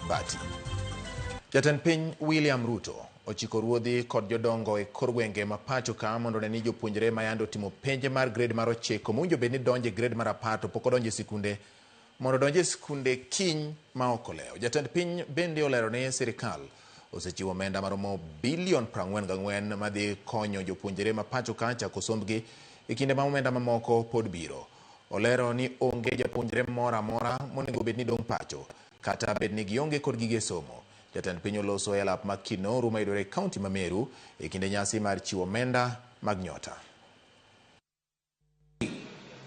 bati. Jatend piny William Ruto ochiko ruodhi kod jodongo e kor gwenge ma pacho ka mondo ne ni jopuonjre ma yando timo penje mar grade mar 9 mowinjo bed ni donje grade mar 10 to pok odonje sikunde mondo donje sikunde kiny ma ok olewo. Jatend piny bende olero ni sirikal osechiwo omenda maromo bilion 44 madhi konyo jopuonjre ma pacho ka chako sombgi e kinde ma omenda mamoko pod biro. Olero ni onge japuonjre moro amora monego bed ni dong' pacho kata bed ni gionge kod gige somo. Jatend piny oloso e alap ma Kinoru ma yudore e kaunti ma Meru e kinde nyasi mar chiwo omenda mag nyota.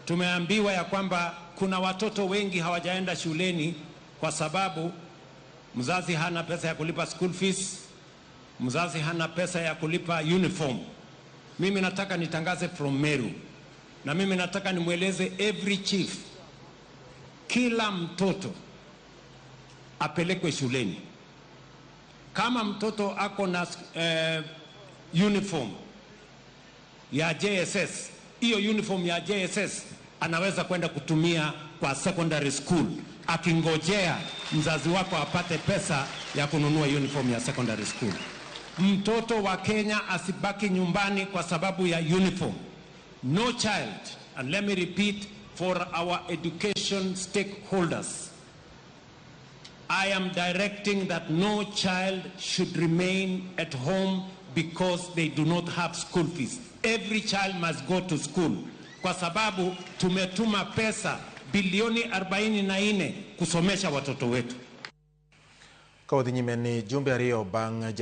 Tumeambiwa ya kwamba kuna watoto wengi hawajaenda shuleni kwa sababu mzazi hana pesa ya kulipa school fees, mzazi hana pesa ya kulipa uniform. Mimi nataka nitangaze from Meru, na mimi nataka nimweleze every chief, kila mtoto apelekwe shuleni. Kama mtoto ako na uniform ya JSS, hiyo uniform ya JSS anaweza kwenda kutumia kwa secondary school, akingojea mzazi wako apate pesa ya kununua uniform ya secondary school. Mtoto wa Kenya asibaki nyumbani kwa sababu ya uniform. No child, and let me repeat for our education stakeholders, I am directing that no child should remain at home because they do not have school fees. Every child must go to school. Kwa sababu tumetuma pesa bilioni 44 kusomesha watoto wetu. Kawadhi nyime ni jumbe ariyo bang'